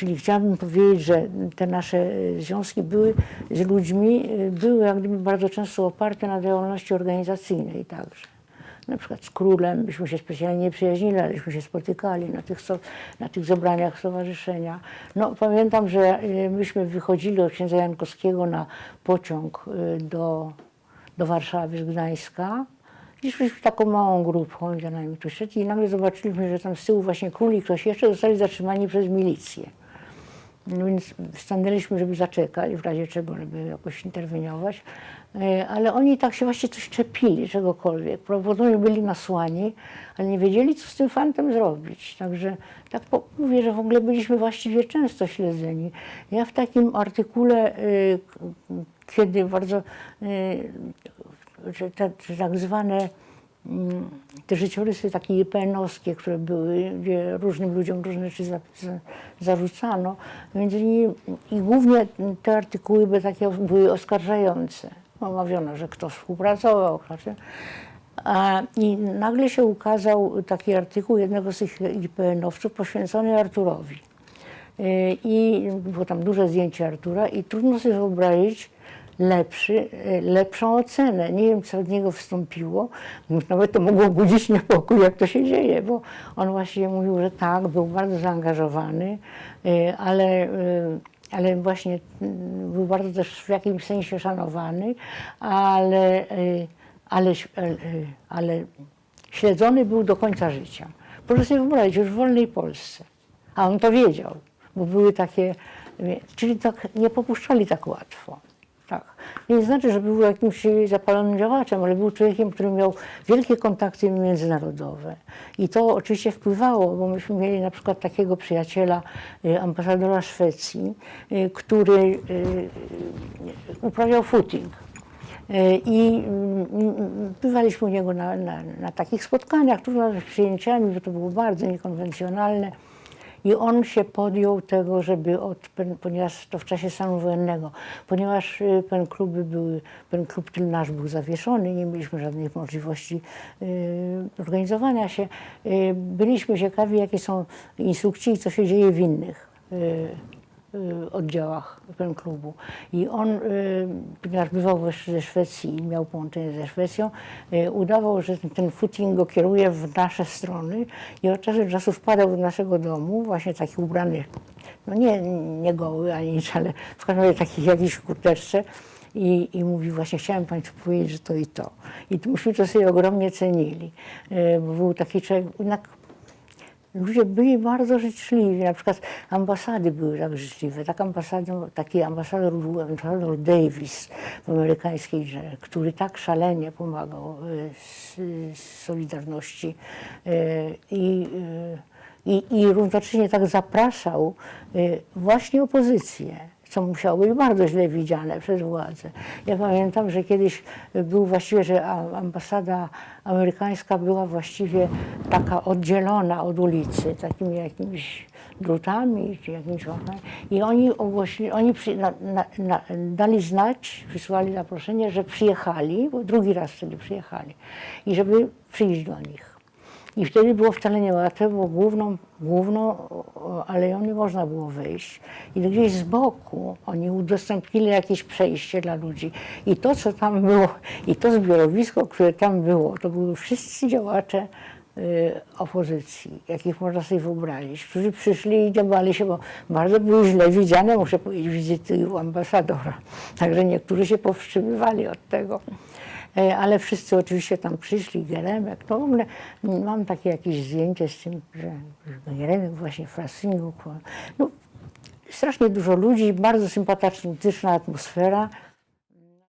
Czyli chciałabym powiedzieć, że te nasze związki były z ludźmi, były jak gdyby bardzo często oparte na działalności organizacyjnej także. Na przykład z królem byśmy się specjalnie nie przyjaźnili, aleśmy się spotykali na tych zebraniach stowarzyszenia. No, pamiętam, że myśmy wychodzili od księdza Jankowskiego na pociąg do Warszawy z Gdańska. I szliśmy taką małą grupą, za nami tu szedł, i nagle zobaczyliśmy, że tam z tyłu właśnie król i ktoś jeszcze zostali zatrzymani przez milicję. No więc stanęliśmy, żeby zaczekać, w razie czego, żeby jakoś interweniować, ale oni tak się właśnie coś czepili, czegokolwiek. Prawdopodobnie byli nasłani, ale nie wiedzieli, co z tym fantem zrobić. Także tak mówię, że w ogóle byliśmy właściwie często śledzeni. Ja w takim artykule, kiedy bardzo że tak zwane te życiorysy takie IPN-owskie, które były, gdzie różnym ludziom różne rzeczy zarzucano, między innymi, i głównie te artykuły były oskarżające. Omawiano, że ktoś współpracował. I nagle się ukazał taki artykuł jednego z tych IPN-owców poświęcony Arturowi. I było tam duże zdjęcie Artura i trudno sobie wyobrazić lepszą ocenę. Nie wiem, co od niego wstąpiło. Nawet to mogło budzić niepokój, jak to się dzieje, bo on właściwie mówił, że tak, był bardzo zaangażowany, ale właśnie był bardzo też w jakimś sensie szanowany, ale śledzony był do końca życia. Proszę sobie wyobrazić, już w wolnej Polsce. A on to wiedział, bo były takie, czyli tak nie popuszczali tak łatwo. Tak. Nie znaczy, że był jakimś zapalonym działaczem, ale był człowiekiem, który miał wielkie kontakty międzynarodowe. I to oczywiście wpływało, bo myśmy mieli na przykład takiego przyjaciela, ambasadora Szwecji, który uprawiał footing. I bywaliśmy u niego na takich spotkaniach, trudno z przyjęciami, bo to było bardzo niekonwencjonalne. I on się podjął tego, żeby ponieważ to w czasie stanu wojennego, ponieważ pen klub nasz był zawieszony, nie mieliśmy żadnych możliwości organizowania się, byliśmy ciekawi, jakie są instrukcje i co się dzieje w innych oddziałach pen klubu. I on, ponieważ bywał ze Szwecji i miał połączenie ze Szwecją, udawał, że ten footing go kieruje w nasze strony i od czasu do czasu wpadał do naszego domu, właśnie taki ubrany, no nie goły ani nic, ale w każdym razie taki jakiś kurteczce i mówi właśnie, chciałem Państwu powiedzieć, że to i to. I myśmy to sobie ogromnie cenili, bo był taki człowiek, jednak ludzie byli bardzo życzliwi, na przykład ambasady były tak życzliwe. Taki ambasador był ambasador Davis w amerykańskiej grze, który tak szalenie pomagał z Solidarności i równocześnie tak zapraszał właśnie opozycję, co musiało być bardzo źle widziane przez władzę. Ja pamiętam, że kiedyś był właściwie, że ambasada amerykańska była właściwie taka oddzielona od ulicy, takimi jakimiś drutami czy jakimiś łapami. I oni ogłosili, dali znać, przysłali zaproszenie, że przyjechali, bo drugi raz wtedy przyjechali, i żeby przyjść do nich. I wtedy było wcale niełatwe, bo główną aleją nie można było wejść. I gdzieś z boku oni udostępnili jakieś przejście dla ludzi. I to, co tam było, i to zbiorowisko, które tam było, to były wszyscy działacze opozycji, jakich można sobie wyobrazić, którzy przyszli i bali się, bo bardzo były źle widziane, muszę powiedzieć, wizyty u ambasadora. Także niektórzy się powstrzymywali od tego. Ale wszyscy oczywiście tam przyszli, Geremek, no w ogóle mam takie jakieś zdjęcie z tym, że Geremek właśnie w Frassingu, no strasznie dużo ludzi, bardzo sympatyczna atmosfera.